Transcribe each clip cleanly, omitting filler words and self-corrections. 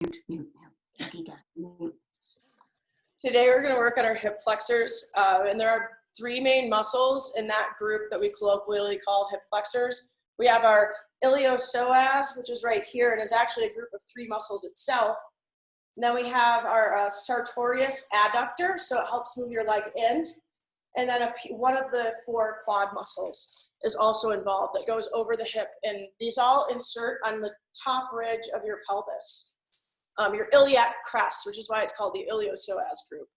Today we're going to work on our hip flexors, and there are three main muscles in that group that we colloquially call hip flexors. We have our iliopsoas, which is right here, and is actually a group of three muscles itself. And then we have our sartorius adductor, so it helps move your leg in. And then one of the four quad muscles is also involved that goes over the hip, and these all insert on the top ridge of your pelvis. Your iliac crest, which is why it's called the iliopsoas group.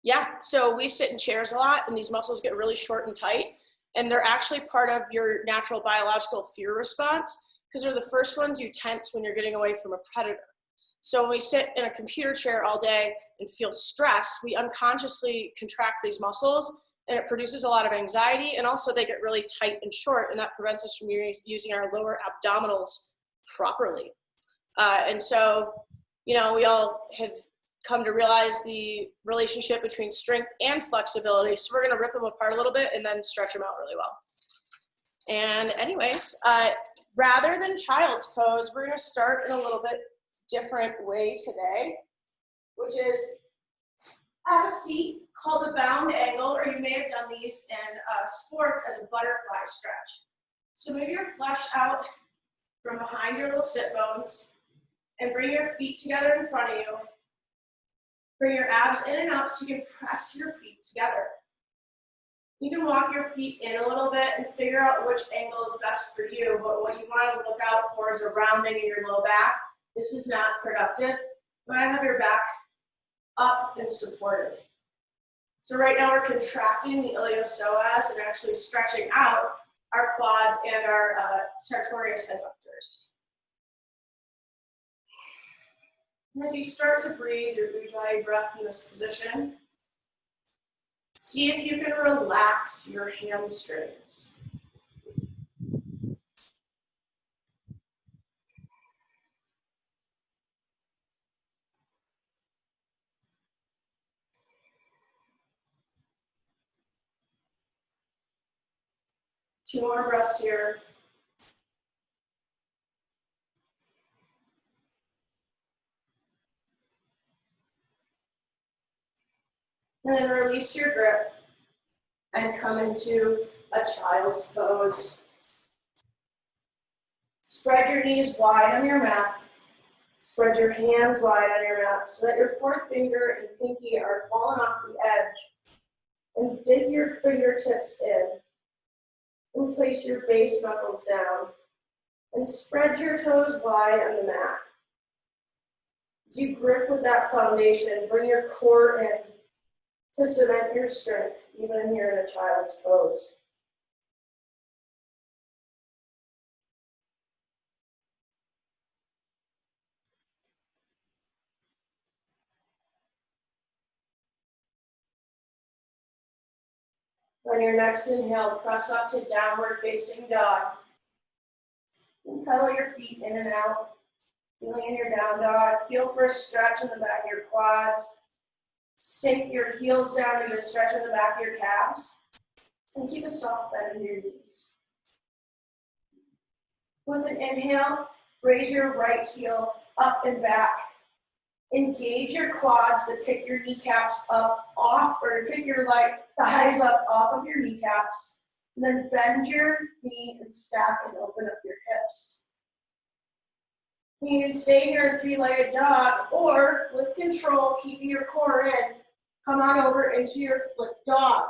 Yeah, so we sit in chairs a lot, and these muscles get really short and tight, and they're actually part of your natural biological fear response, because they're the first ones you tense when you're getting away from a predator. So when we sit in a computer chair all day and feel stressed, we unconsciously contract these muscles, and it produces a lot of anxiety, and also they get really tight and short, and that prevents us from using our lower abdominals properly. And so, you know, we all have come to realize the relationship between strength and flexibility, so we're gonna rip them apart a little bit and then stretch them out really well. And anyways, rather than child's pose, we're gonna start in a little bit different way today, which is have a seat called the bound angle, or you may have done these in sports as a butterfly stretch. So move your flesh out from behind your little sit bones and bring your feet together in front of you. Bring your abs in and up so you can press your feet together. You can walk your feet in a little bit and figure out which angle is best for you, but what you want to look out for is a rounding in your low back. This is not productive. You want to have your back up and supported. So right now we're contracting the iliopsoas and actually stretching out our quads and our sartorius adductors. As you start to breathe your Ujjayi breath in this position, see if you can relax your hamstrings. Two more breaths here. And then release your grip and come into a child's pose. Spread your knees wide on your mat. Spread your hands wide on your mat so that your forefinger and pinky are falling off the edge. And dig your fingertips in. And place your base knuckles down. And spread your toes wide on the mat. As you grip with that foundation, bring your core in to cement your strength, even here in a child's pose. On your next inhale, press up to downward facing dog. And pedal your feet in and out, feeling in your down dog. Feel for a stretch in the back of your quads. Sink your heels down to get a stretch in the back of your calves. And keep a soft bend in your knees. With an inhale, raise your right heel up and back. Engage your quads to pick your kneecaps up off, or pick your thighs up off of your kneecaps. And then bend your knee and stack and open up your hips. You can stay here in three-legged dog, or with control, keeping your core in, come on over into your flip dog.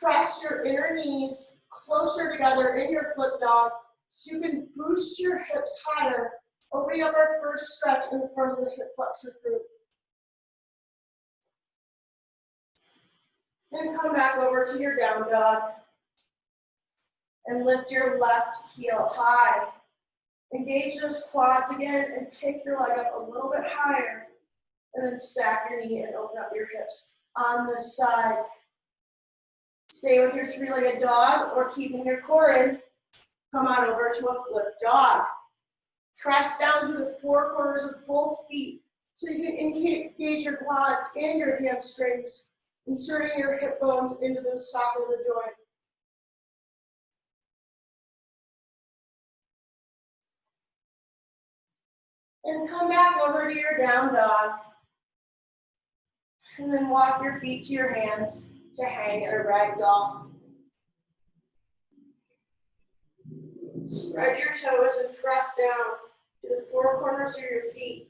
Press your inner knees closer together in your flip dog so you can boost your hips higher, opening up our first stretch in the front of the hip flexor group. Then come back over to your down dog and lift your left heel high. Engage those quads again and pick your leg up a little bit higher, and then stack your knee and open up your hips on this side. Stay with your three-legged dog, or keeping your core in, come on over to a flip dog. Press down through the four corners of both feet so you can engage your quads and your hamstrings, inserting your hip bones into the socket of the joint. And come back over to your down dog. And then walk your feet to your hands to hang at a ragdoll. Spread your toes and press down to the four corners of your feet,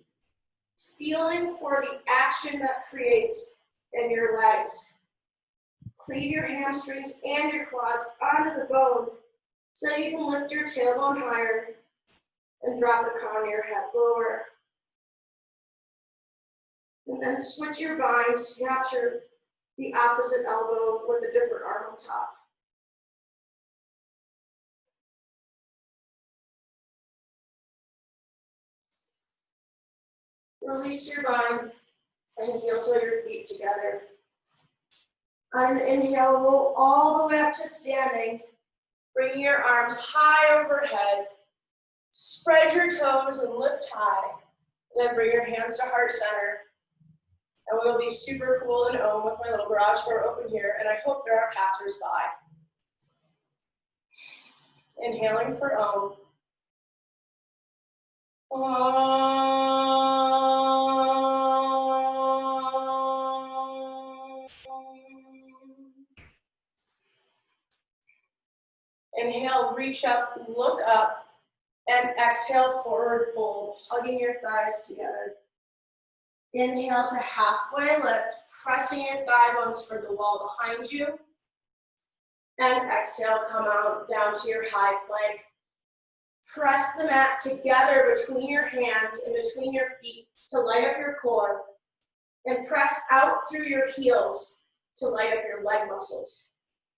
feeling for the action that creates in your legs. Cleave your hamstrings and your quads onto the bone so you can lift your tailbone higher and drop the crown of your head lower. And then switch your bind to capture the opposite elbow with a different arm on top. Release your bind and heel toe your feet together. On an inhale, roll all the way up to standing, bringing your arms high overhead. Spread your toes and lift high. Then bring your hands to heart center. And we'll be super cool and Om with my little garage door open here, and I hope there are passersby. Inhaling for Om. Inhale, reach up, look up, and exhale, forward fold, hugging your thighs together. Inhale to halfway lift, pressing your thigh bones for the wall behind you. And exhale, come out down to your high plank. Press the mat together between your hands and between your feet to light up your core. And press out through your heels to light up your leg muscles.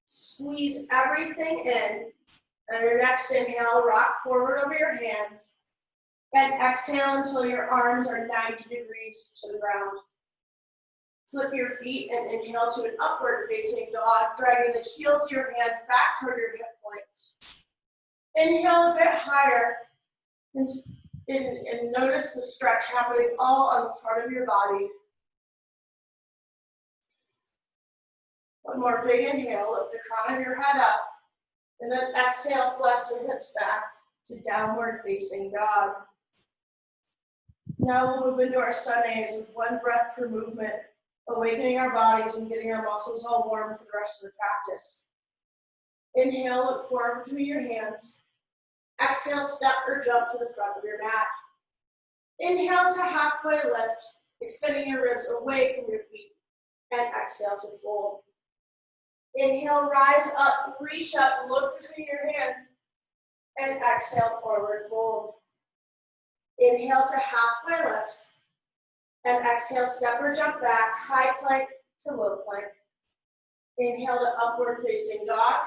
Squeeze everything in. On your next inhale, rock forward over your hands. And exhale until your arms are 90 degrees to the ground. Flip your feet and inhale to an upward facing dog, dragging the heels of your hands back toward your hip points. Inhale a bit higher and notice the stretch happening all on the front of your body. One more big inhale, lift the crown of your head up, and then exhale, flex your hips back to downward facing dog. Now we'll move into our sun-A's with one breath per movement, awakening our bodies and getting our muscles all warm for the rest of the practice. Inhale, look forward between your hands. Exhale, step or jump to the front of your mat. Inhale to halfway lift, extending your ribs away from your feet, and exhale to fold. Inhale, rise up, reach up, look between your hands, and exhale, forward fold. Inhale to halfway lift, and exhale, step or jump back, high plank to low plank. Inhale to upward facing dog,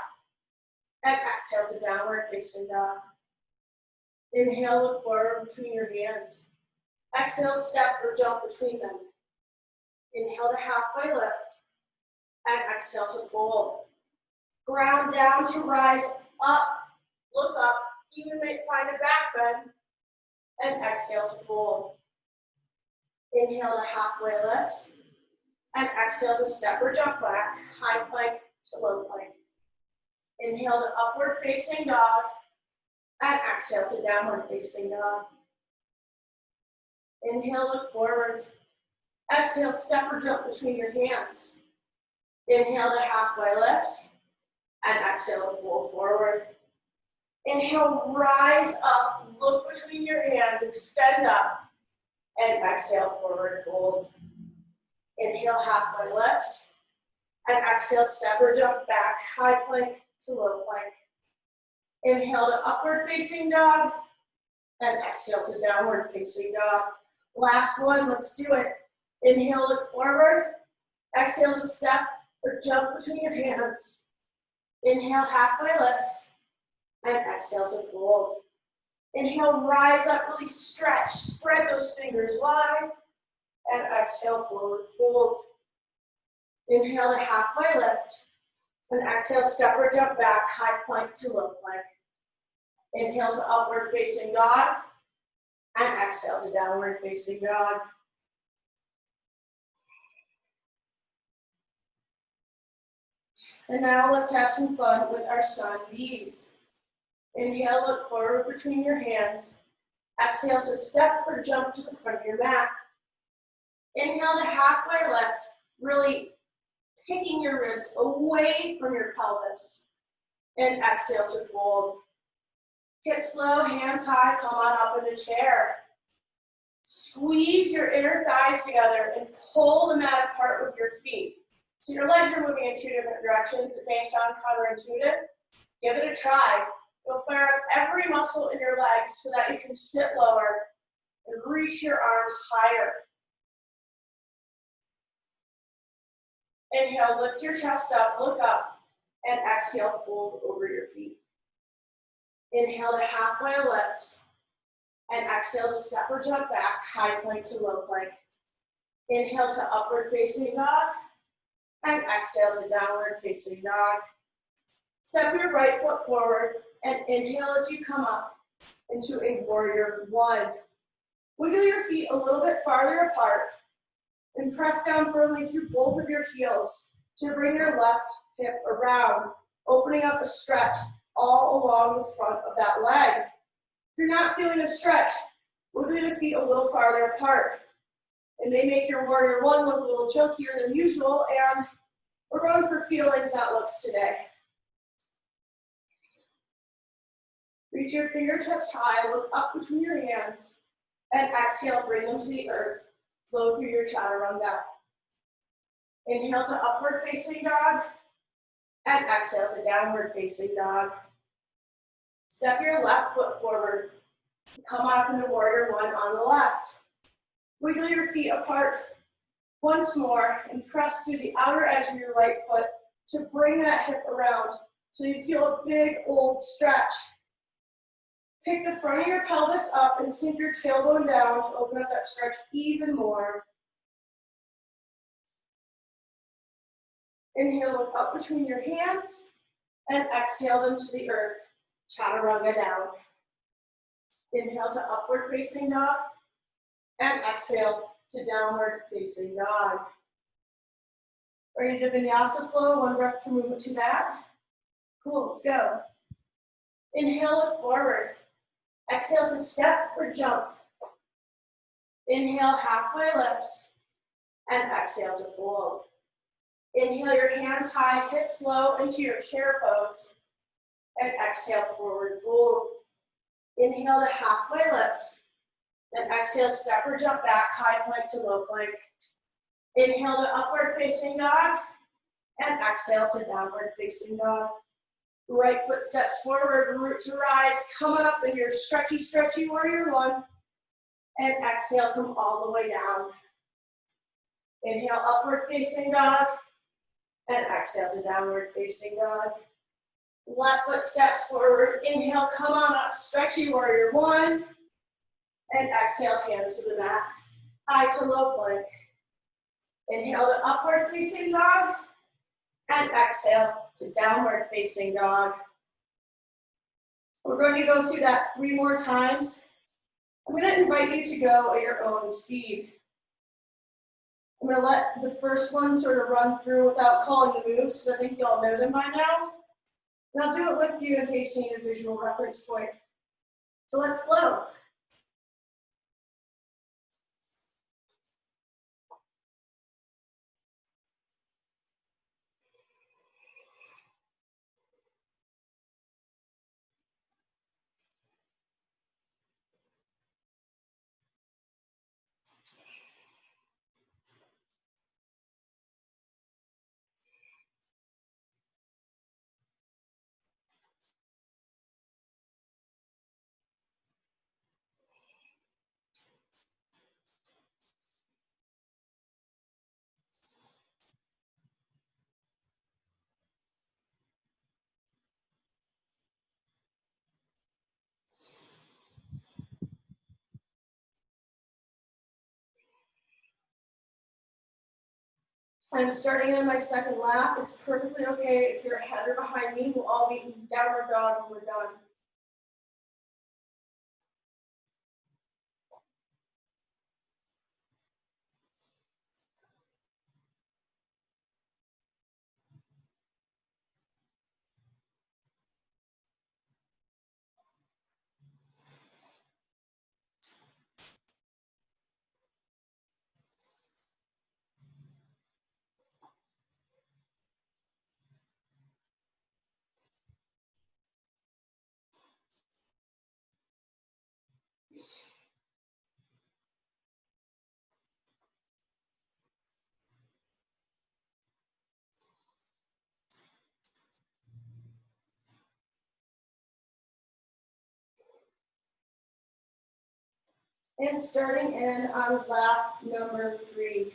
and exhale to downward facing dog. Inhale, look forward between your hands. Exhale, step or jump between them. Inhale to halfway lift, and exhale to fold. Ground down to rise up, look up, even find a back bend, and exhale to fold. Inhale to halfway lift, and exhale to step or jump back, high plank to low plank. Inhale to upward facing dog, and exhale to downward facing dog. Inhale, look forward. Exhale, step or jump between your hands. Inhale to halfway lift, and exhale to fold forward. Inhale, rise up, look between your hands, extend up, and exhale, forward fold. Inhale, halfway lift, and exhale, step or jump back, high plank to low plank. Inhale to upward facing dog, and exhale to downward facing dog. Last one, let's do it. Inhale, look forward. Exhale to step or jump between your hands. Inhale, halfway lift, and exhale to fold. Inhale, rise up, really stretch, spread those fingers wide, and exhale, forward fold. Inhale to halfway lift, and exhale, step or jump back, high plank to low plank. Inhale to upward facing dog, and exhale to downward facing dog. And now let's have some fun with our sun B's. Inhale, look forward between your hands. Exhale to step or jump to the front of your mat. Inhale to halfway lift, really picking your ribs away from your pelvis. And exhale to fold. Hips low, hands high, come on up into chair. Squeeze your inner thighs together and pull the mat apart with your feet. So your legs are moving in two different directions. It may sound counterintuitive. Give it a try. You'll fire up every muscle in your legs so that you can sit lower and reach your arms higher. Inhale, lift your chest up, look up, and exhale, fold over your feet. Inhale to halfway lift, and exhale to step or jump back, high plank to low plank. Inhale to upward facing dog, and exhale to downward facing dog. Step your right foot forward, and inhale as you come up into a warrior one. Wiggle your feet a little bit farther apart, and press down firmly through both of your heels to bring your left hip around, opening up a stretch all along the front of that leg. If you're not feeling a stretch, wiggle your feet a little farther apart. It may make your warrior one look a little chunkier than usual, and we're going for feelings, not looks today. Reach your fingertips high, look up between your hands, and exhale, bring them to the earth. Flow through your chaturanga. Inhale to upward facing dog, and exhale to downward facing dog. Step your left foot forward. Come up into warrior one on the left. Wiggle your feet apart once more and press through the outer edge of your right foot to bring that hip around so you feel a big old stretch. Pick the front of your pelvis up and sink your tailbone down to open up that stretch even more. Inhale, look up between your hands, and exhale them to the earth. Chaturanga down. Inhale to upward facing dog, and exhale to downward facing dog. Ready to vinyasa flow, one breath per movement to that. Cool, let's go. Inhale, look forward. Exhale to step or jump. Inhale, halfway lift, and exhale to fold. Inhale your hands high, hips low into your chair pose, and exhale, forward fold. Inhale to halfway lift, and exhale, step or jump back, high plank to low plank. Inhale to upward facing dog, and exhale to downward facing dog. Right foot steps forward, root to rise, come on up in your stretchy, stretchy warrior one, and exhale, come all the way down. Inhale, upward facing dog, and exhale to downward facing dog. Left foot steps forward, inhale, come on up, stretchy warrior one, and exhale, hands to the mat, high to low plank. Inhale to upward facing dog, and exhale to downward facing dog. We're going to go through that 3 more times. I'm going to invite you to go at your own speed. I'm going to let the first one sort of run through without calling the moves, because I think you all know them by now. And I'll do it with you in case you need a visual reference point. So let's flow. I'm starting on my second lap. It's perfectly okay if you're ahead or behind me. We'll all be in downward dog when we're done. And starting in on lap number 3.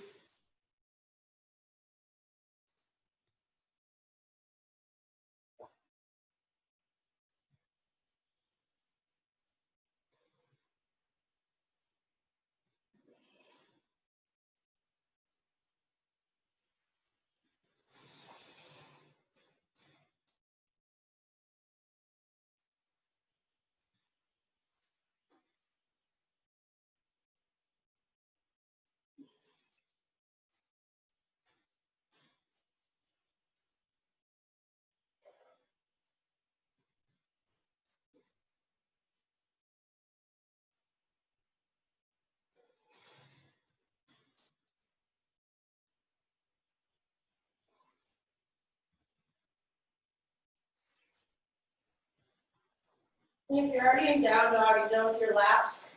And if you're already in down dog and done with your laps,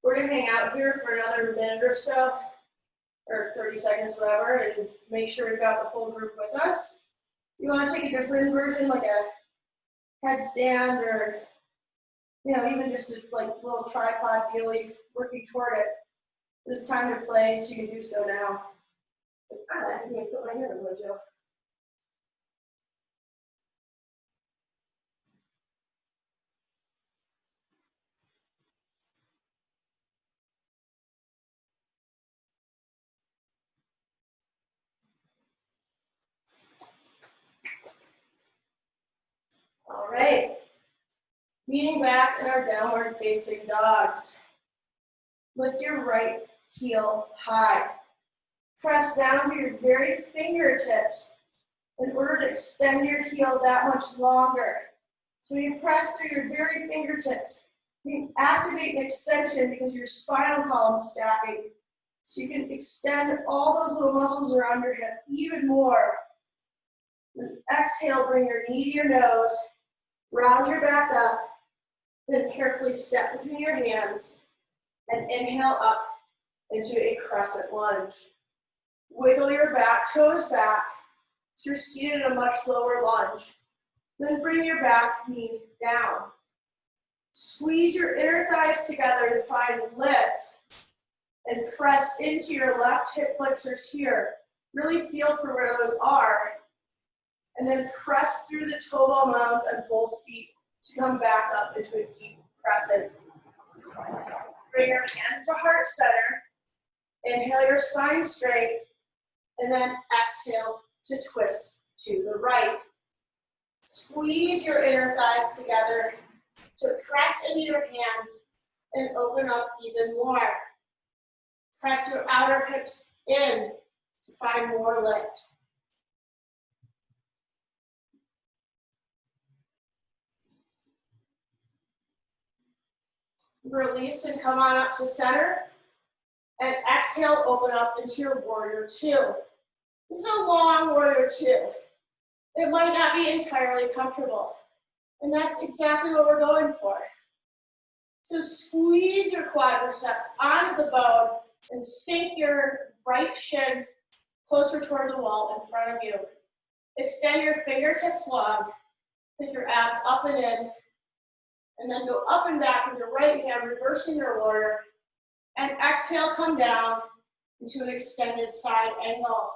we're gonna hang out here for another minute or so, or 30 seconds, whatever, and make sure we've got the whole group with us. You wanna take a different version, like a headstand, or even just a little tripod dealy, working toward it. It's time to play, so you can do so now. I'm gonna put my hand in the window. All right, meeting back in our downward facing dogs. Lift your right heel high. Press down to your very fingertips in order to extend your heel that much longer. So when you press through your very fingertips, you can activate an extension because your spinal column is stacking. So you can extend all those little muscles around your hip even more. Then exhale, bring your knee to your nose, round your back up, then carefully step between your hands and inhale up into a crescent lunge. Wiggle your back toes back so you're seated in a much lower lunge. Then bring your back knee down. Squeeze your inner thighs together to find lift and press into your left hip flexors here. Really feel for where those are. And then press through the toe ball mounds on both feet to come back up into a deep crescent. Bring your hands to heart center. Inhale your spine straight. And then exhale to twist to the right. Squeeze your inner thighs together to press into your hands and open up even more. Press your outer hips in to find more lift. Release and come on up to center. And exhale, open up into your warrior 2. This is a long warrior 2. It might not be entirely comfortable. And that's exactly what we're going for. So squeeze your quadriceps onto the bone and sink your right shin closer toward the wall in front of you. Extend your fingertips long. Pick your abs up and in. And then go up and back with your right hand, reversing your warrior. And exhale, come down into an extended side angle.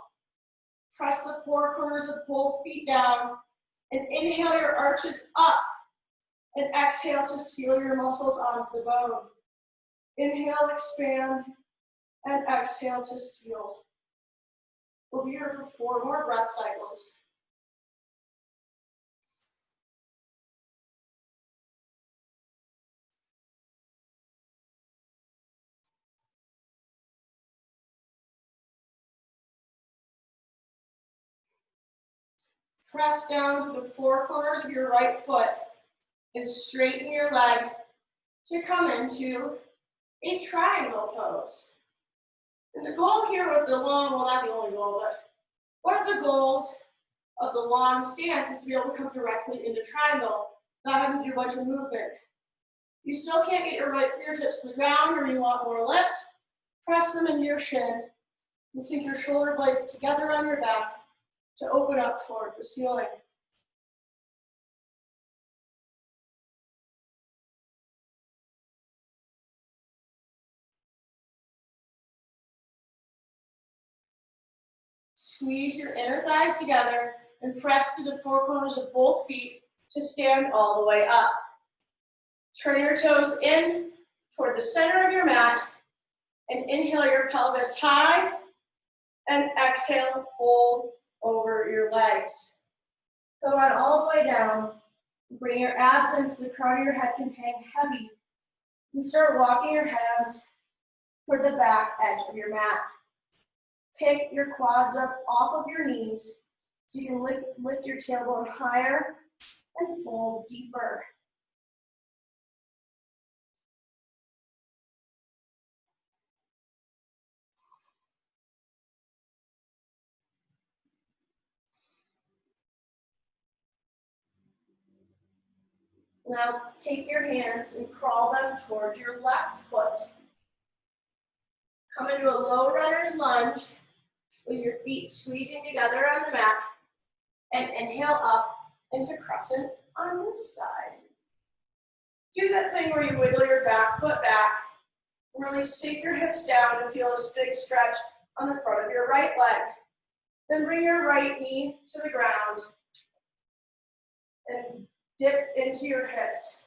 Press the four corners of both feet down. And inhale your arches up. And exhale to seal your muscles onto the bone. Inhale, expand. And exhale to seal. We'll be here for 4 more breath cycles. Press down to the four corners of your right foot and straighten your leg to come into a triangle pose. And the goal here with the long, well, not the only goal, but one of the goals of the long stance is to be able to come directly into triangle without having to do a bunch of movement. You still can't get your right fingertips to the ground or you want more lift, press them into your shin and sink your shoulder blades together on your back to open up toward the ceiling. Squeeze your inner thighs together and press through the four corners of both feet to stand all the way up. Turn your toes in toward the center of your mat and inhale your pelvis high and exhale, fold over your legs. Come on all the way down. Bring your abs into the crown of your head and hang heavy. And start walking your hands toward the back edge of your mat. Pick your quads up off of your knees so you can lift your tailbone higher and fold deeper. Now take your hands and crawl them towards your left foot. Come into a low runner's lunge with your feet squeezing together on the mat, and inhale up into crescent on this side. Do that thing where you wiggle your back foot back and really sink your hips down and feel this big stretch on the front of your right leg. Then bring your right knee to the ground and dip into your hips,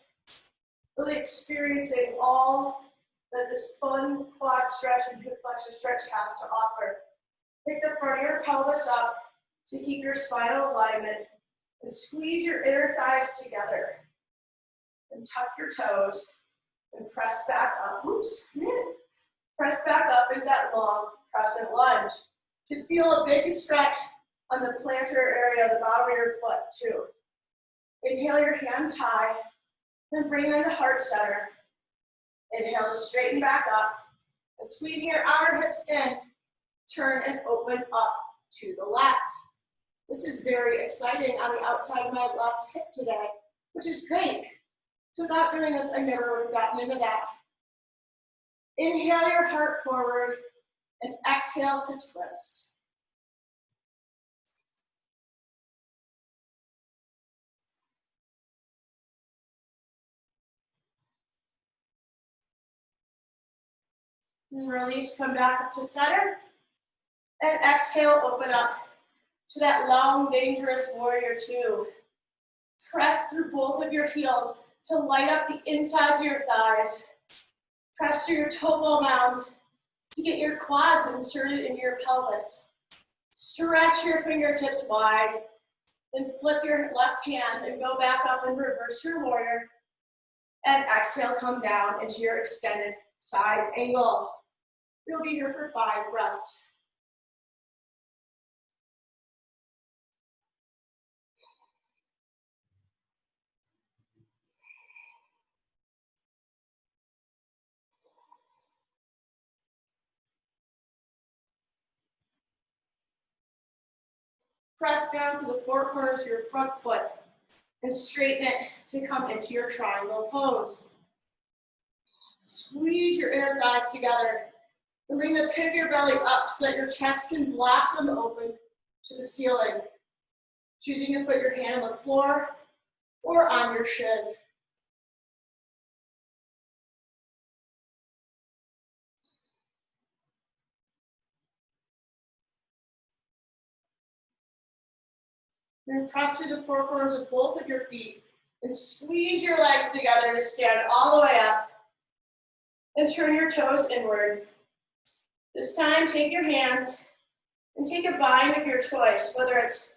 really experiencing all that this fun quad stretch and hip flexor stretch has to offer. Pick the front of your pelvis up to keep your spinal alignment and squeeze your inner thighs together and tuck your toes and press back up. Oops, press back up into that long crescent lunge. Just feel a big stretch on the plantar area of the bottom of your foot too. Inhale your hands high, then bring them to heart center. Inhale to straighten back up, and squeezing your outer hips in, turn and open up to the left. This is very exciting on the outside of my left hip today, which is great. So without doing this, I never would have gotten into that. Inhale your heart forward, and exhale to twist. And release, come back up to center. And exhale, open up to that long, dangerous warrior two. Press through both of your heels to light up the insides of your thighs. Press through your toe ball mounds to get your quads inserted into your pelvis. Stretch your fingertips wide, then flip your left hand and go back up and reverse your warrior. And exhale, come down into your extended side angle. You'll be here for 5 breaths. Press down to the four corners of your front foot and straighten it to come into your triangle pose. Squeeze your inner thighs together and bring the pit of your belly up so that your chest can blossom open to the ceiling. Choosing to put your hand on the floor or on your shin. Then press through the four corners of both of your feet and squeeze your legs together to stand all the way up and turn your toes inward. This time, take your hands and take a bind of your choice, whether it's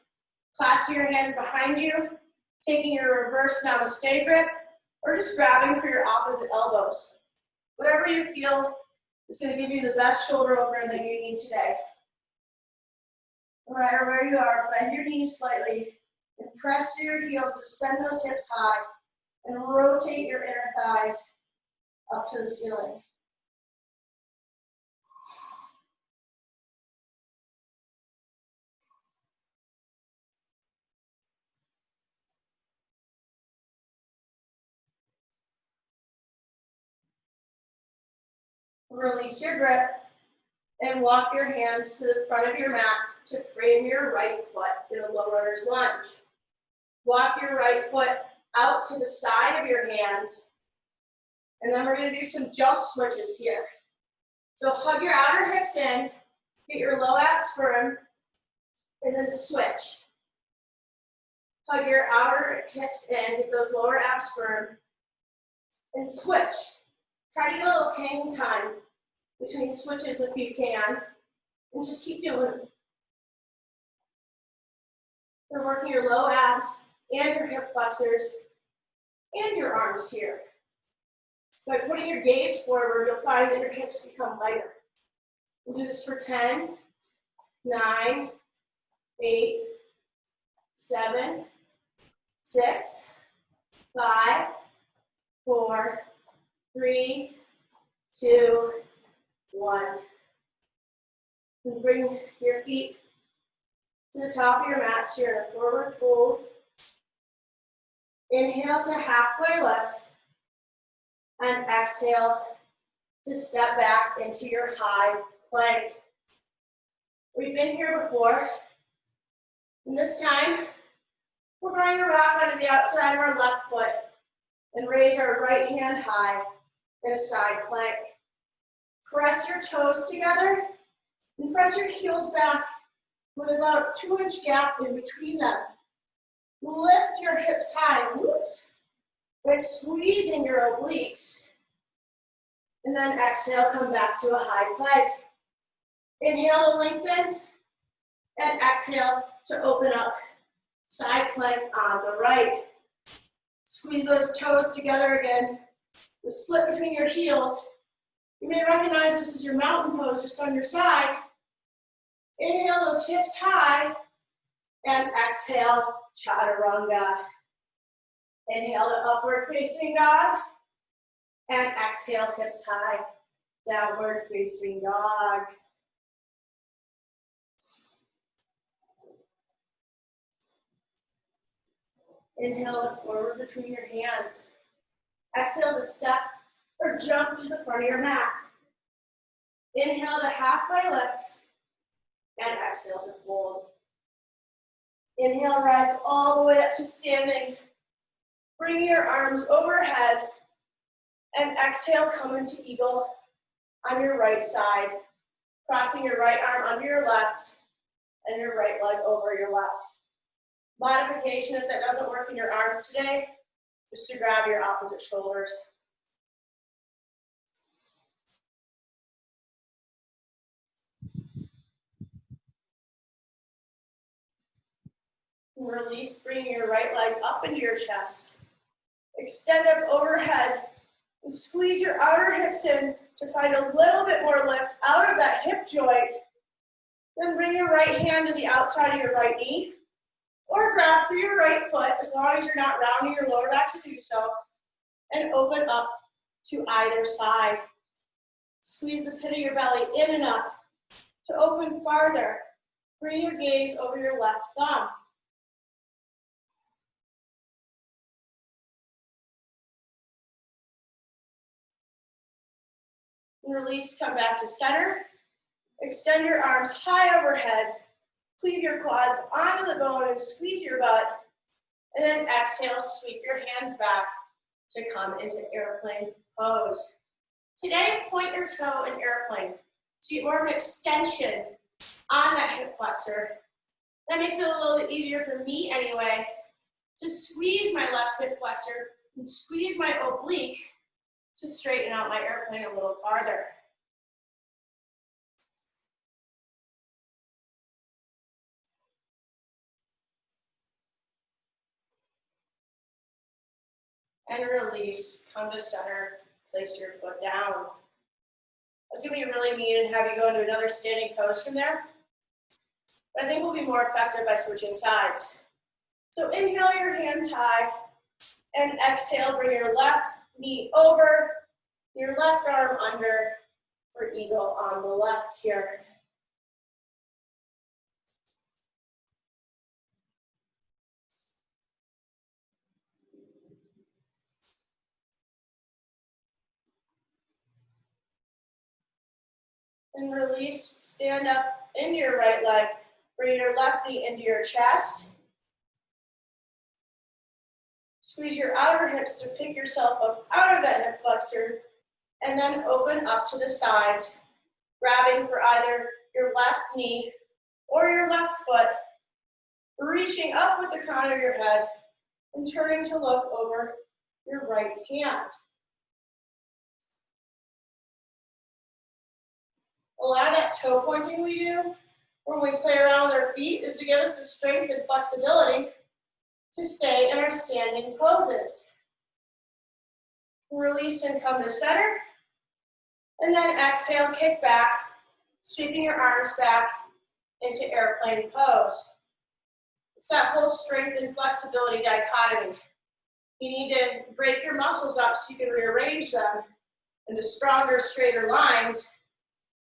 clasping your hands behind you, taking your reverse namaste grip, or just grabbing for your opposite elbows. Whatever you feel is going to give you the best shoulder opener that you need today. No matter where you are, bend your knees slightly and press through your heels to send those hips high and rotate your inner thighs up to the ceiling. Release your grip and walk your hands to the front of your mat to frame your right foot in a low runner's lunge. Walk your right foot out to the side of your hands, and then we're going to do some jump switches here. So hug your outer hips in, get your low abs firm, And then switch. Hug your outer hips in, get those lower abs firm, and switch. Try to get a little hang time between switches if you can, and just keep doing it. You're working your low abs and your hip flexors and your arms here. By putting your gaze forward, you'll find that your hips become lighter. We'll do this for 10, 9, 8, 7, 6, 5, 4, 3, 2, 1. And bring your feet to the top of your mat, so you're in a forward fold. Inhale to halfway lift, and exhale to step back into your high plank. We've been here before, and this time, we're going to rock onto the outside of our left foot and raise our right hand high in a side plank. Press your toes together and press your heels back with about a 2-inch gap in between them. Lift your hips high, whoops, by squeezing your obliques. And then exhale, come back to a high plank. Inhale to lengthen, and exhale to open up. Side plank on the right. Squeeze those toes together again. The split between your heels. You may recognize this as your mountain pose just on your side. Inhale those hips high, and exhale, chaturanga. Inhale to upward facing dog, and exhale, hips high, downward facing dog. Inhale, look forward between your hands. Exhale to step or jump to the front of your mat. Inhale to halfway lift, and exhale to fold. Inhale, rise all the way up to standing. Bring your arms overhead, and exhale, come into eagle on your right side, crossing your right arm under your left, and your right leg over your left. Modification, if that doesn't work in your arms today, just to grab your opposite shoulders. And release, bringing your right leg up into your chest. Extend up overhead and squeeze your outer hips in to find a little bit more lift out of that hip joint. Then bring your right hand to the outside of your right knee, or grab through your right foot, as long as you're not rounding your lower back to do so, and open up to either side. Squeeze the pit of your belly in and up. To open farther, bring your gaze over your left thumb. And release, come back to center. Extend your arms high overhead. Cleave your quads onto the bone and squeeze your butt. And then exhale, sweep your hands back to come into airplane pose. Today, point your toe in airplane to get more of an extension on that hip flexor. That makes it a little bit easier for me anyway to squeeze my left hip flexor and squeeze my oblique to straighten out my airplane a little farther. And release, come to center, place your foot down. It's gonna be really neat and have you go into another standing pose from there. But I think we'll be more effective by switching sides. So inhale your hands high, and exhale, bring your left knee over, your left arm under for eagle on the left here. And release, stand up into your right leg. Bring your left knee into your chest. Squeeze your outer hips to pick yourself up out of that hip flexor. And then open up to the sides, grabbing for either your left knee or your left foot reaching up with the crown of your head and turning to look over your right hand. A lot of that toe pointing we do when we play around with our feet is to give us the strength and flexibility to stay in our standing poses. Release and come to center. And then exhale, kick back, sweeping your arms back into airplane pose. It's that whole strength and flexibility dichotomy. You need to break your muscles up so you can rearrange them into stronger, straighter lines,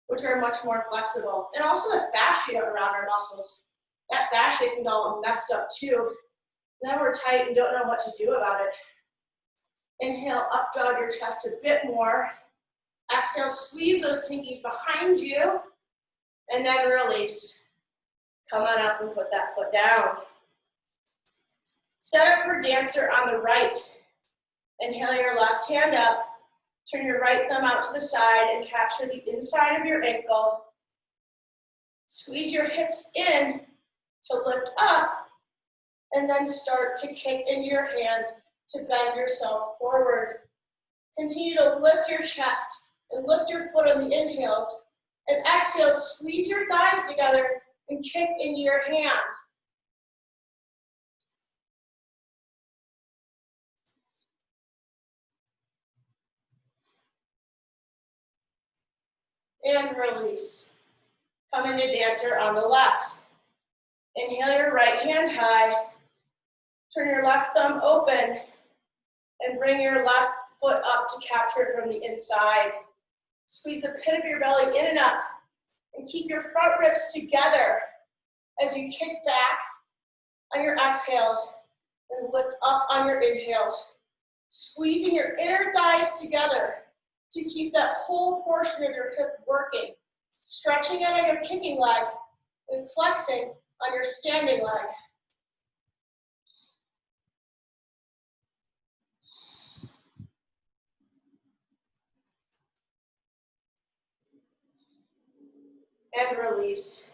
which are much more flexible. And also the fascia around our muscles. That fascia can get all messed up too. And then we're tight and don't know what to do about it. Inhale, up dog your chest a bit more. Exhale, squeeze those pinkies behind you. And then release. Come on up and put that foot down. Set up for dancer on the right. Inhale your left hand up. Turn your right thumb out to the side and capture the inside of your ankle. Squeeze your hips in to lift up. And then start to kick into your hand to bend yourself forward. Continue to lift your chest and lift your foot on the inhales. And exhale, squeeze your thighs together and kick into your hand. And release. Come into dancer on the left. Inhale your right hand high. Turn your left thumb open and bring your left foot up to capture it from the inside. Squeeze the pit of your belly in and up and keep your front ribs together as you kick back on your exhales and lift up on your inhales. Squeezing your inner thighs together to keep that whole portion of your hip working. Stretching out on your kicking leg and flexing on your standing leg. And release.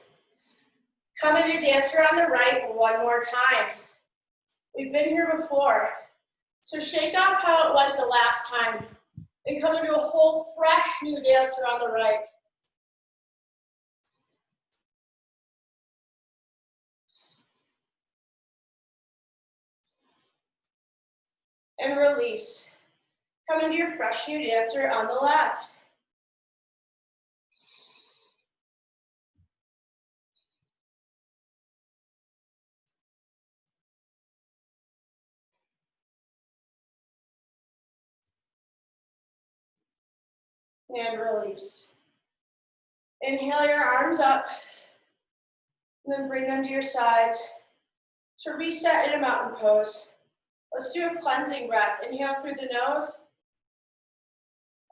Come into dancer on the right one more time. We've been here before, so shake off how it went the last time and come into a whole fresh new dancer on the right. And release. Come into your fresh new dancer on the left. And release. Inhale your arms up, and then bring them to your sides to reset in a mountain pose. Let's do a cleansing breath. Inhale through the nose,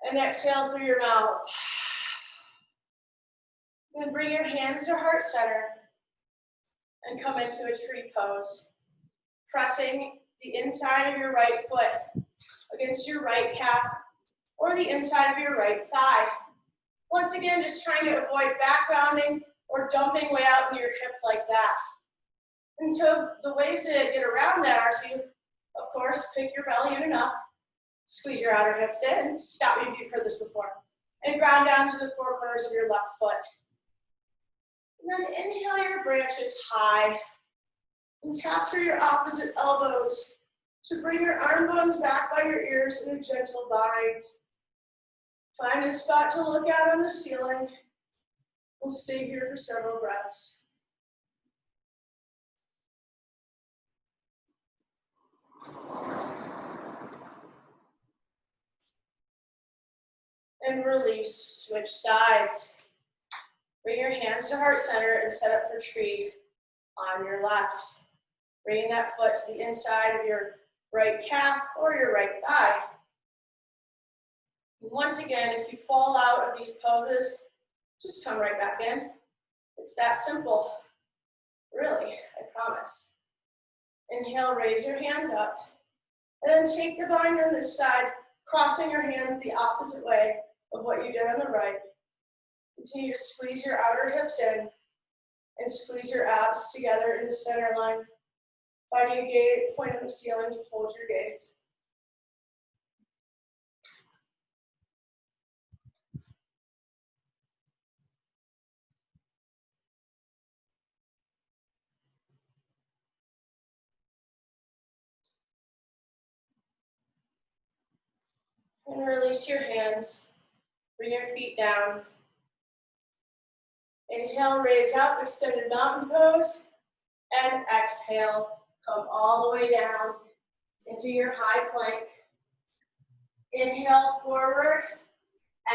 and exhale through your mouth. Then bring your hands to heart center, and come into a tree pose. Pressing the inside of your right foot against your right calf, or the inside of your right thigh. Once again, just trying to avoid backbounding or dumping way out in your hip like that. And so the ways to get around that are to, of course, pick your belly in and up, squeeze your outer hips in, stop me if you've heard this before, and ground down to the four corners of your left foot. And then inhale your branches high, and capture your opposite elbows to bring your arm bones back by your ears in a gentle bind. Find a spot to look out on the ceiling. We'll stay here for several breaths. And release, switch sides. Bring your hands to heart center and set up for tree on your left. Bringing that foot to the inside of your right calf or your right thigh. Once again, if you fall out of these poses, just come right back in. It's that simple. Really, I promise. Inhale, raise your hands up. And then take the bind on this side, crossing your hands the opposite way of what you did on the right. Continue to squeeze your outer hips in And squeeze your abs together in the center line. Finding a gaze, point on the ceiling to hold your gaze. And release your hands. Bring your feet down. Inhale, raise up, extended mountain pose. And exhale, come all the way down into your high plank. Inhale, forward.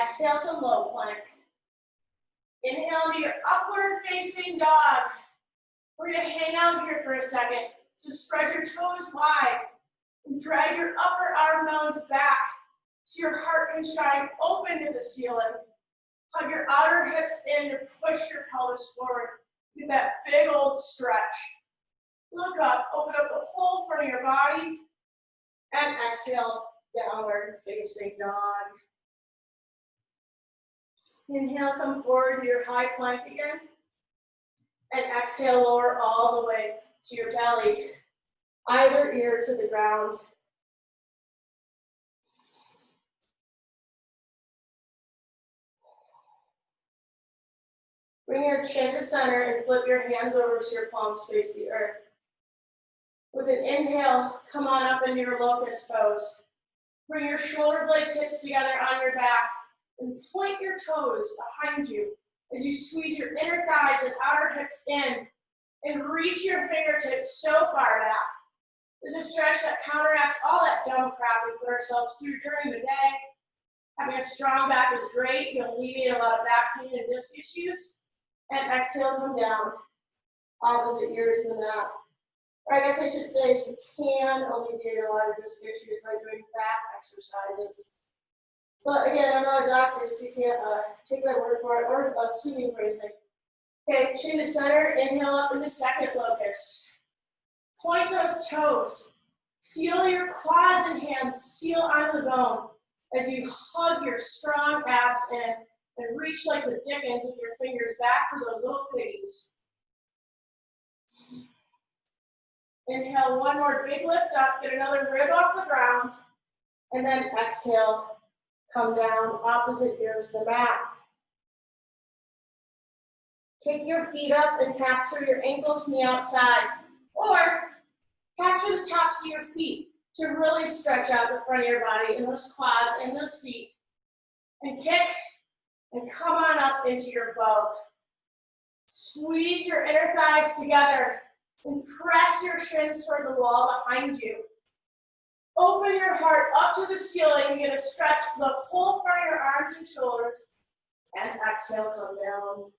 Exhale to low plank. Inhale to your upward facing dog. We're gonna hang out here for a second. So spread your toes wide and drag your upper arm bones back so your heart can shine open to the ceiling. Hug your outer hips in to push your pelvis forward. Get that big old stretch. Look up, open up the whole front of your body, and exhale, downward facing dog. Inhale, come forward to your high plank again, and exhale, lower all the way to your belly, either ear to the ground. Bring your chin to center and flip your hands over so your palms face the earth. With an inhale, come on up into your locust pose. Bring your shoulder blade tips together on your back and point your toes behind you as you squeeze your inner thighs and outer hips in and reach your fingertips so far back. This is a stretch that counteracts all that dumb crap we put ourselves through during the day. Having a strong back is great. You'll alleviate a lot of back pain and disc issues. And exhale, come down, opposite ear to the mat. Or I guess I should say you can alleviate a lot of disc issues by doing back exercises. But again, I'm not a doctor, so you can't take my word for it or sue me for anything. Okay, chin to center, inhale up into second locust. Point those toes. Feel your quads and hands seal onto the bone as you hug your strong abs in and reach like the Dickens with your fingers back for those little piggies. Inhale, one more big lift up, get another rib off the ground, and then exhale, come down, opposite ear to the mat. Take your feet up and capture your ankles from the outsides, or capture the tops of your feet to really stretch out the front of your body and those quads and those feet, and kick and come on up into your bow. Squeeze your inner thighs together and press your shins toward the wall behind you. Open your heart up to the ceiling. You're going to stretch the whole front of your arms and shoulders. And exhale, come down.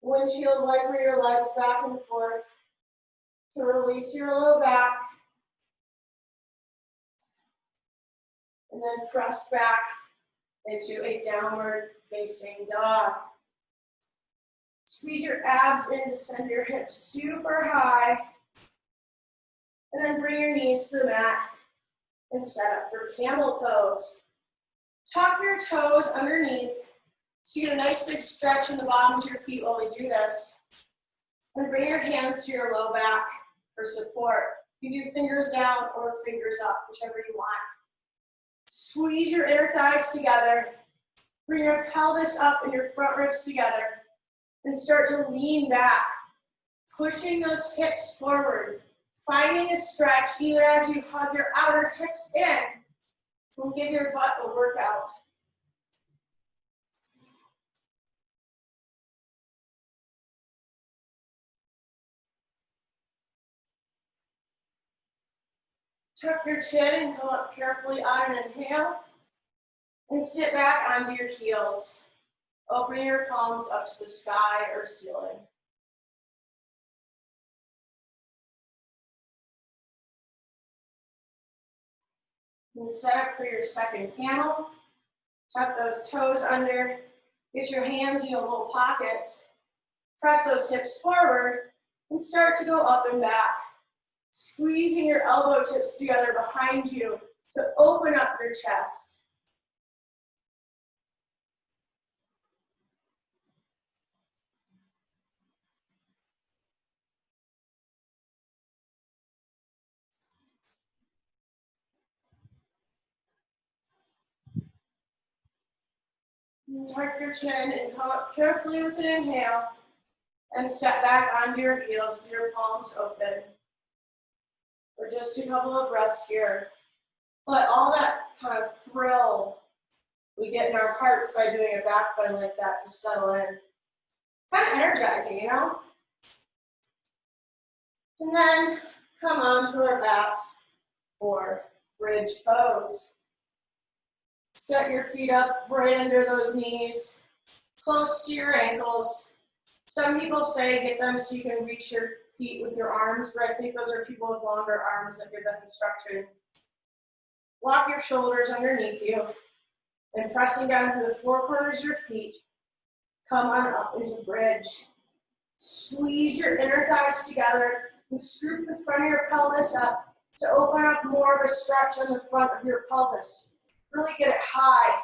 Windshield wiper your legs back and forth to release your low back. And then press back into a downward facing dog. Squeeze your abs in to send your hips super high. And then bring your knees to the mat and set up for camel pose. Tuck your toes underneath so you get a nice big stretch in the bottoms of your feet while we do this. And bring your hands to your low back for support. You do fingers down or fingers up, whichever you want. Squeeze your inner thighs together. Bring your pelvis up and your front ribs together. And start to lean back, pushing those hips forward, finding a stretch even as you hug your outer hips in and give your butt a workout. Tuck your chin and come up carefully on an inhale. And sit back onto your heels, opening your palms up to the sky or ceiling. And set up for your second camel. Tuck those toes under. Get your hands in your little pockets. Press those hips forward and start to go up and back. Squeezing your elbow tips together behind you to open up your chest. Tuck your chin and come up carefully with an inhale and step back onto your heels with your palms open. For just a couple of breaths here. Let all that kind of thrill we get in our hearts by doing a back bend like that to settle in. Kind of energizing, you know? And then come on to our backs for bridge pose. Set your feet up right under those knees, close to your ankles. Some people say get them so you can reach your feet with your arms, but I think those are people with longer arms that give that instruction. Lock your shoulders underneath you and pressing down through the four corners of your feet, come on up into bridge. Squeeze your inner thighs together and scoop the front of your pelvis up to open up more of a stretch on the front of your pelvis. Really get it high.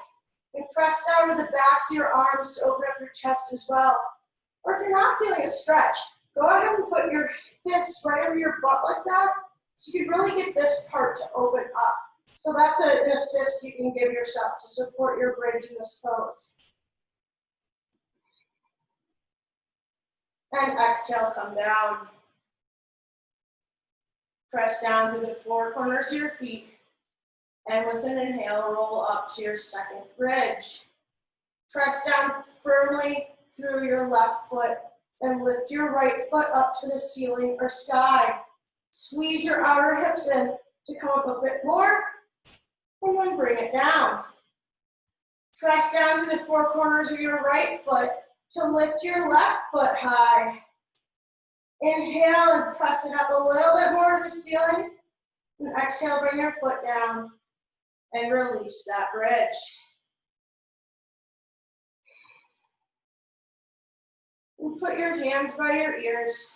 And press down with the backs of your arms to open up your chest as well. Or if you're not feeling a stretch, go ahead and put your fists right over your butt like that so you can really get this part to open up. So that's an assist you can give yourself to support your bridge in this pose. And exhale, come down. Press down through the four corners of your feet. And with an inhale, roll up to your second bridge. Press down firmly through your left foot and lift your right foot up to the ceiling or sky. Squeeze your outer hips in to come up a bit more, and then bring it down. Press down to the four corners of your right foot to lift your left foot high. Inhale and press it up a little bit more to the ceiling. And exhale, bring your foot down and release that bridge. And put your hands by your ears.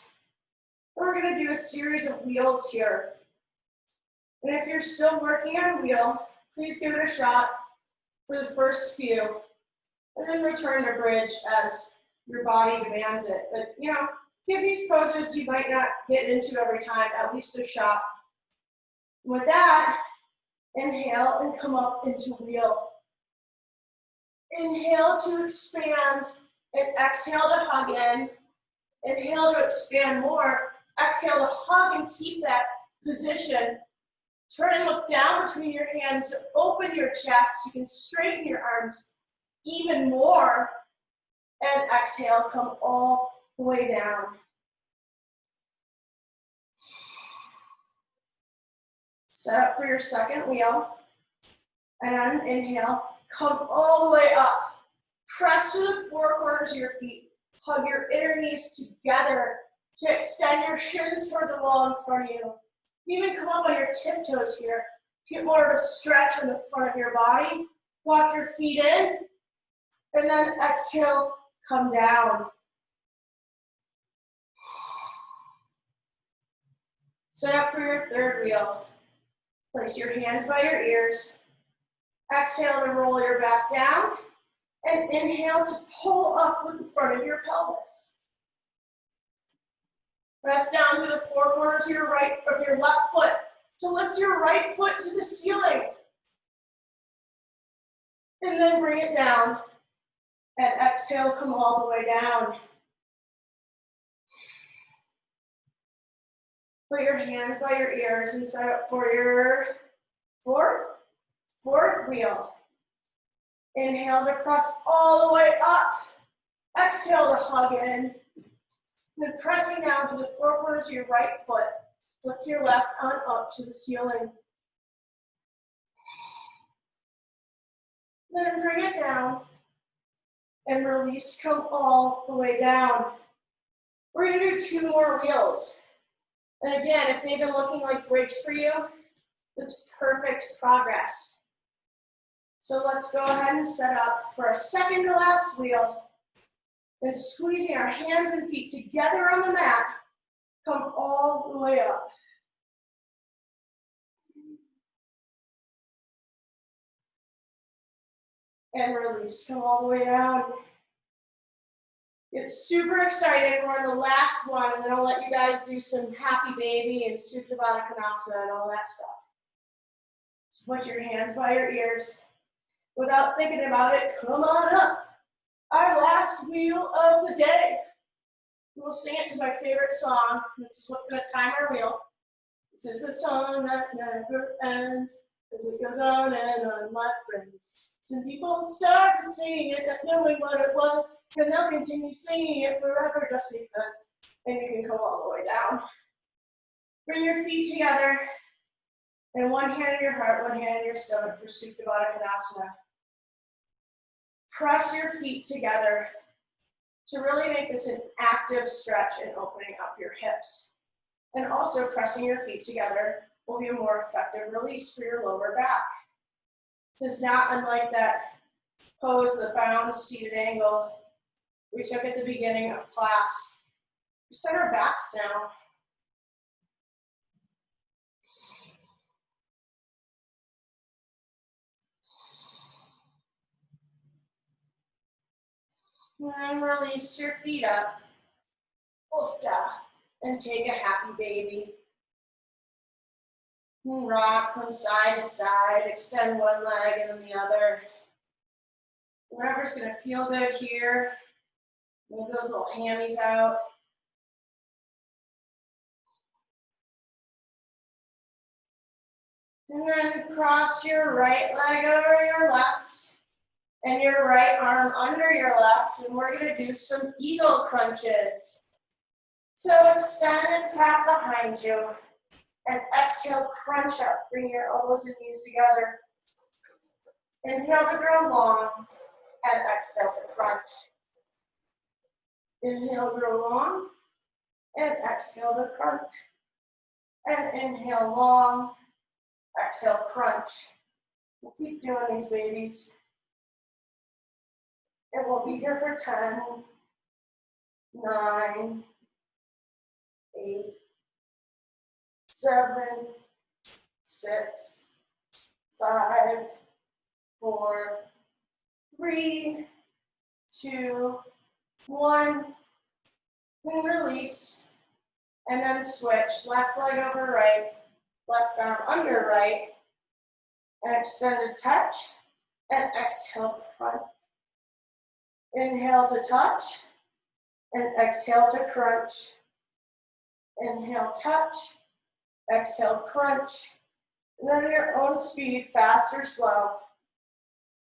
We're going to do a series of wheels here. And if you're still working on wheel, please give it a shot for the first few. And then return to bridge as your body demands it. But, you know, give these poses you might not get into every time at least a shot. With that, inhale and come up into wheel. Inhale to expand and exhale to hug in. Inhale to expand more. Exhale to hug and keep that position. Turn and look down between your hands to open your chest. You can straighten your arms even more. And exhale, come all the way down. Set up for your second wheel. And inhale, come all the way up. Press to the four corners of your feet. Hug your inner knees together to extend your shins toward the wall in front of you. Even come up on your tiptoes here to get more of a stretch in the front of your body. Walk your feet in, and then exhale, come down. Set up for your third wheel. Place your hands by your ears. Exhale to roll your back down, and inhale to pull up with the front of your pelvis. Press down to the four corners of your left foot to lift your right foot to the ceiling. And then bring it down. And exhale, come all the way down. Put your hands by your ears and set up for your fourth wheel. Inhale to press all the way up. Exhale to hug in. Then pressing down to the four corners of your right foot. Lift your left arm up to the ceiling. Then bring it down and release, come all the way down. We're gonna do 2 more wheels. And again, if they've been looking like bridge for you, that's perfect progress. So let's go ahead and set up for our second to last wheel. And squeezing our hands and feet together on the mat, come all the way up. And release, come all the way down. Get super excited, we're on the last one, and then I'll let you guys do some happy baby and Supta Baddha Konasana and all that stuff. So put your hands by your ears. Without thinking about it, come on up. Our last wheel of the day. We'll sing it to my favorite song. This is what's going to time our wheel. This is the song that never ends, as it goes on and on, my friends. Some people started singing it, not knowing what it was, and they'll continue singing it forever just because. And you can go all the way down. Bring your feet together, and one hand on your heart, one hand on your stomach for Supta Baddha Konasana. Press your feet together to really make this an active stretch and opening up your hips. And also pressing your feet together will be a more effective release for your lower back. This is not unlike that pose, the bound seated angle we took at the beginning of class. We set our backs down. And then release your feet up. Ufta. And take a happy baby. And rock from side to side. Extend one leg and then the other. Whatever's going to feel good here. Move those little hammies out. And then cross your right leg over your left. And your right arm under your left. And we're going to do some eagle crunches. So extend and tap behind you. And exhale, crunch up. Bring your elbows and knees together. Inhale to grow long. And exhale to crunch. Inhale, grow long. And exhale to crunch. And inhale long. Exhale, crunch. We'll keep doing these babies. And we'll be here for 10, 9, 8, 7, 6, 5, 4, 3, 2, 1. And release. And then switch. Left leg over right. Left arm under right. And extended touch. And exhale, front. Inhale to touch. And exhale to crunch. Inhale, touch. Exhale, crunch. And then at your own speed, fast or slow,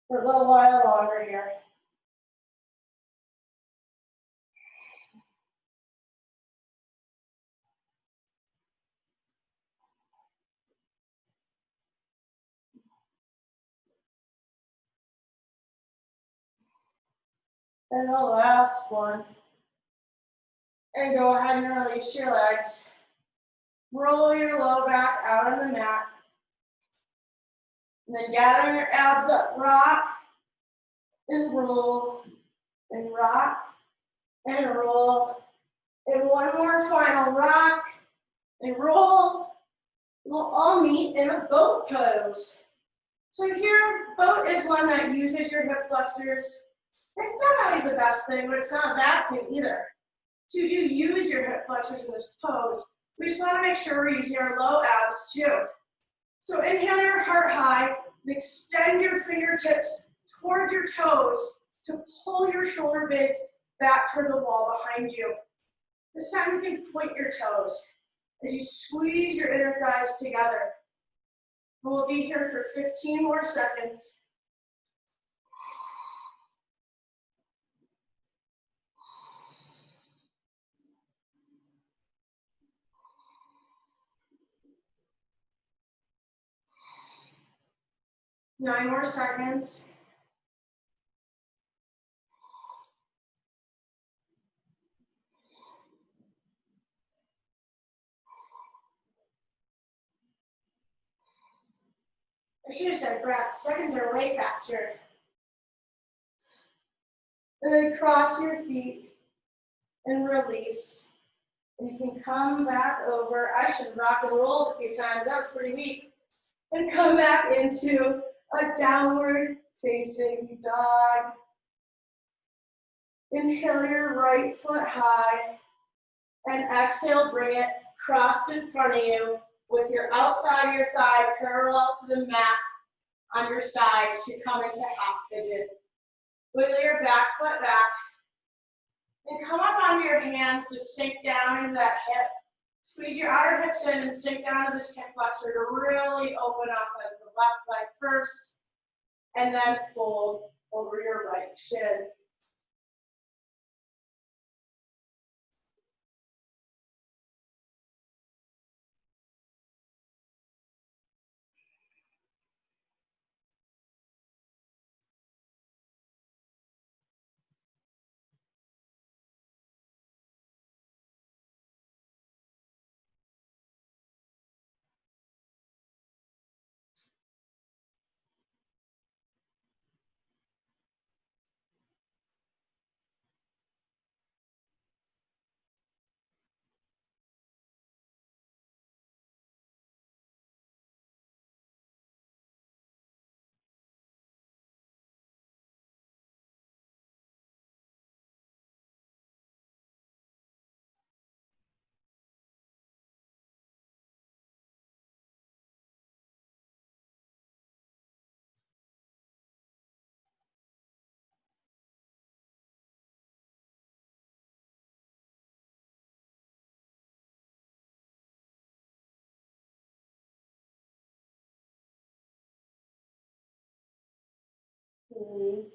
for a little while longer here. And the last one. And go ahead and release your legs. Roll your low back out on the mat. And then gather your abs up, rock, and roll, and rock, and roll. And one more final rock, and roll. We'll all meet in a boat pose. So here, boat is one that uses your hip flexors. It's not always the best thing, but it's not a bad thing either. So you do use your hip flexors in this pose. We just want to make sure we're using our low abs too. So inhale your heart high and extend your fingertips towards your toes to pull your shoulder blades back toward the wall behind you. This time you can point your toes as you squeeze your inner thighs together. We'll be here for 15 more seconds. Nine more seconds. I should have said breaths. Seconds are way faster. And then cross your feet and release. And you can come back over. I should rock and roll a few times. That was pretty weak. And come back into a downward facing dog. Inhale your right foot high. And exhale, bring it crossed in front of you with your outside of your thigh parallel to the mat on your side to come into half pigeon. Wiggle your back foot back. And come up onto your hands to sink down into that hip. Squeeze your outer hips in and sink down to this hip flexor to really open up at the left leg first. And then fold over your right shin.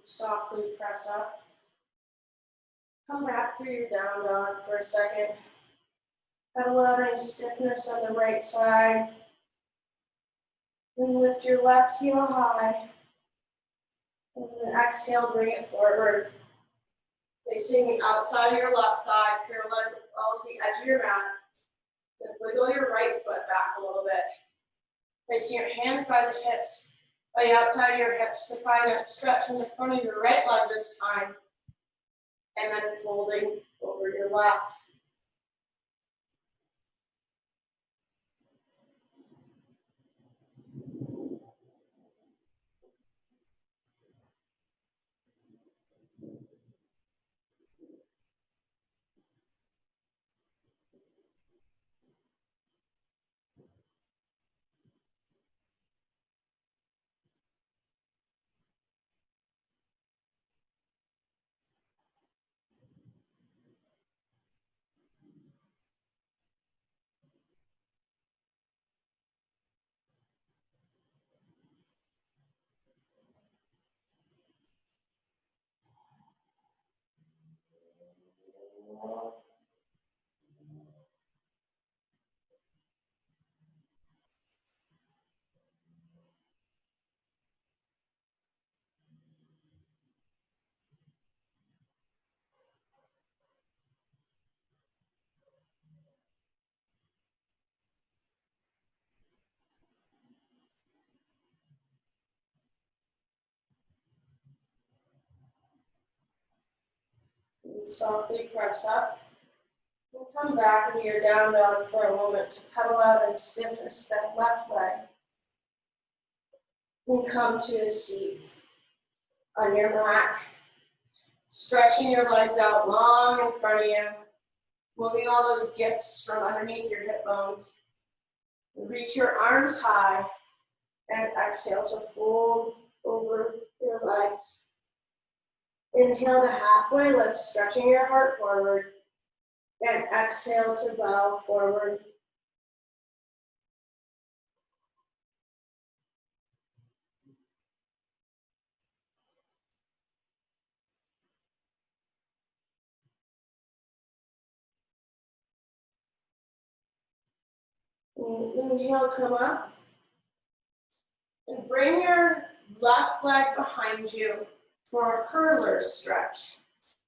Softly press up. Come back through your down dog for a second. Pedal out any stiffness on the right side. Then lift your left heel high. And then exhale, bring it forward. Facing the outside of your left thigh, parallel to the edge of your mat. Then wiggle your right foot back a little bit. Placing your hands by the hips, by the outside of your hips to find that stretch in the front of your right leg this time. And then folding over your left. And softly press up. And come back into your down dog for a moment to pedal out and stiffness that left leg. And come to a seat on your mat. Stretching your legs out long in front of you. Moving all those gifts from underneath your hip bones. Reach your arms high and exhale to fold over your legs. Inhale to halfway lift, stretching your heart forward. And exhale to bow forward. Inhale, come up. And bring your left leg behind you for a hurler stretch.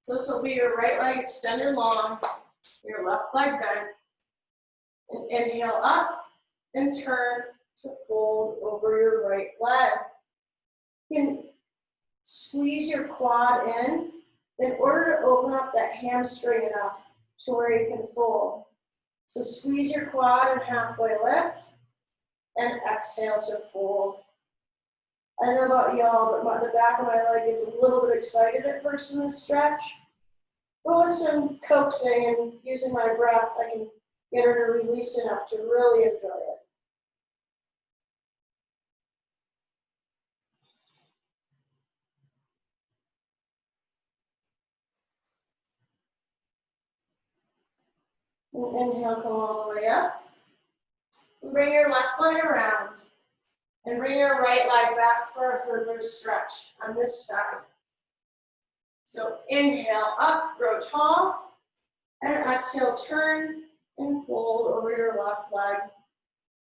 So this will be your right leg extended long, your left leg bent. And inhale up and turn to fold over your right leg. You can squeeze your quad in order to open up that hamstring enough to where you can fold. So squeeze your quad and halfway lift, and exhale to fold. I don't know about y'all, but the back of my leg gets a little bit excited at first in this stretch. But with some coaxing and using my breath, I can get her to release enough to really enjoy it. And inhale, come all the way up. And bring your left leg around. And bring your right leg back for a further stretch on this side. So inhale up, grow tall. And exhale, turn and fold over your left leg.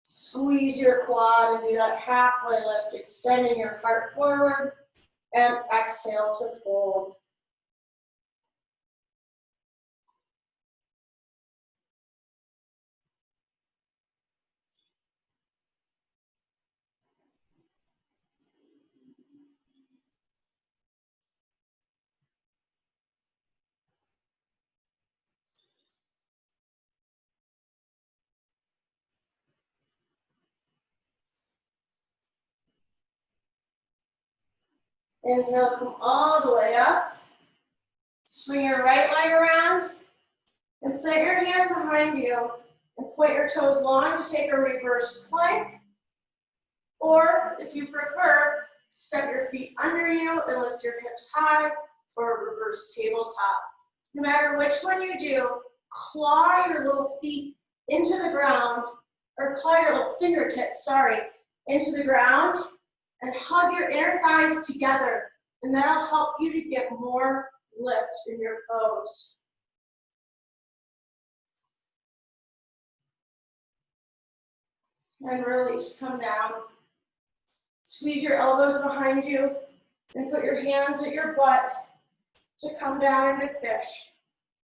Squeeze your quad and do that halfway lift, extending your heart forward. And exhale to fold. Inhale, come all the way up. Swing your right leg around and plant your hand behind you and point your toes long to take a reverse plank. Or if you prefer, step your feet under you and lift your hips high for a reverse tabletop. No matter which one you do, claw your little feet into the ground, or claw your little fingertips, into the ground and hug your inner thighs together. And that'll help you to get more lift in your pose. And release, come down. Squeeze your elbows behind you and put your hands at your butt to come down into fish.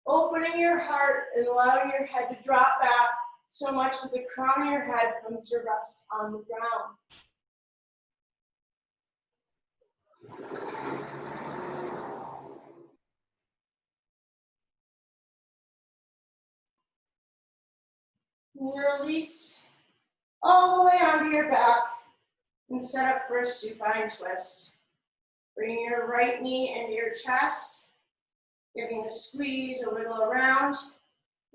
Opening your heart and allowing your head to drop back so much that the crown of your head comes to rest on the ground. And release all the way onto your back and set up for a supine twist. Bring your right knee into your chest, giving a squeeze, a wiggle around,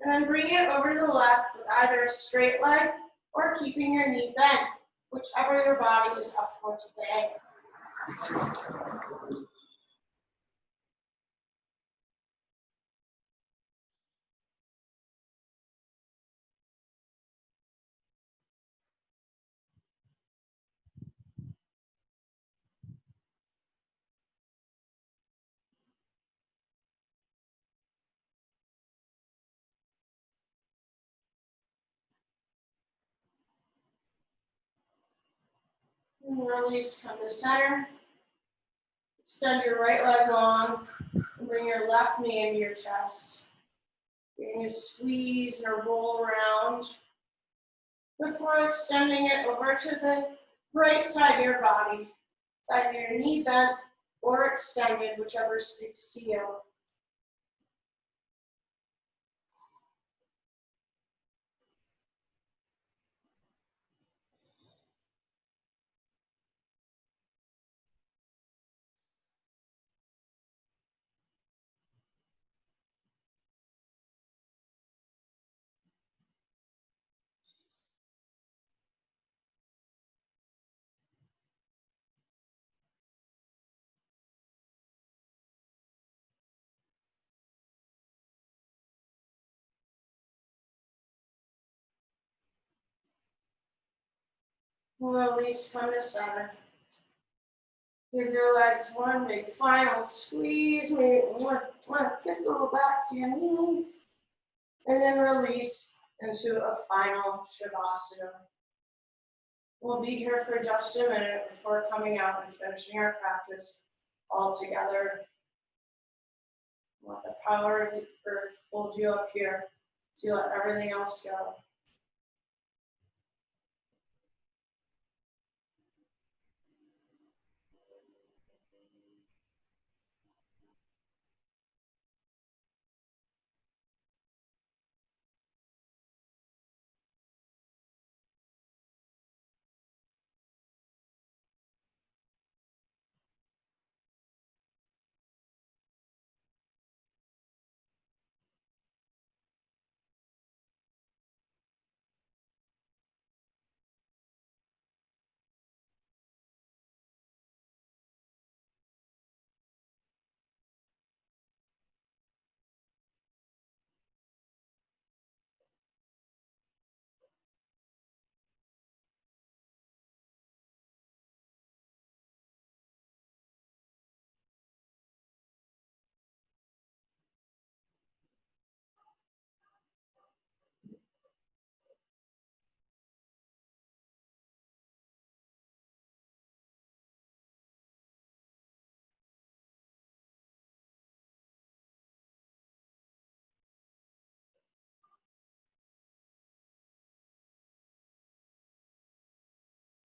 and then bring it over to the left with either a straight leg or keeping your knee bent, whichever your body is up for today. And release, come to center. Extend your right leg long and bring your left knee into your chest. Getting a squeeze and a roll around before extending it over to the right side of your body. Either your knee bent or extended, whichever speaks to you. Release, come to center. Give your legs one big final squeeze. Maybe kiss the little backs of your knees. And then release into a final Shavasana. We'll be here for just a minute before coming out and finishing our practice all together. Let the power of the earth hold you up here so you let everything else go.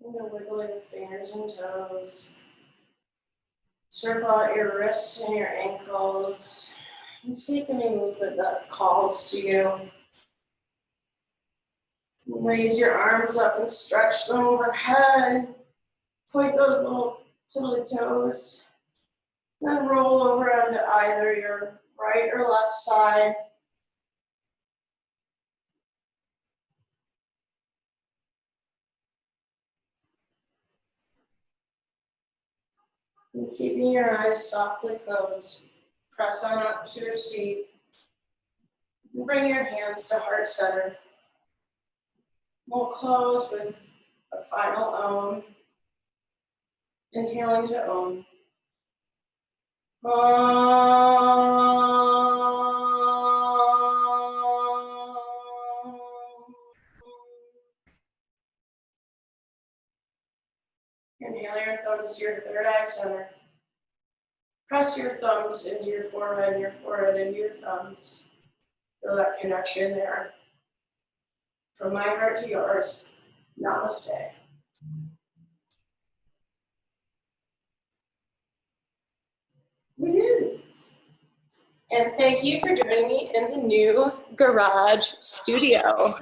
And wiggle your fingers and toes. Circle out your wrists and your ankles. And take any movement that calls to you. Raise your arms up and stretch them overhead. Point those little tiddly toes. Then roll over onto either your right or left side. And keeping your eyes softly closed, press on up to a seat. And bring your hands to heart center. We'll close with a final Om. Inhaling to Om. Inhale your thumbs to your third eye center. Press your thumbs into your forehead into your thumbs. Feel that connection there. From my heart to yours, namaste. We did. And thank you for joining me in the new garage studio.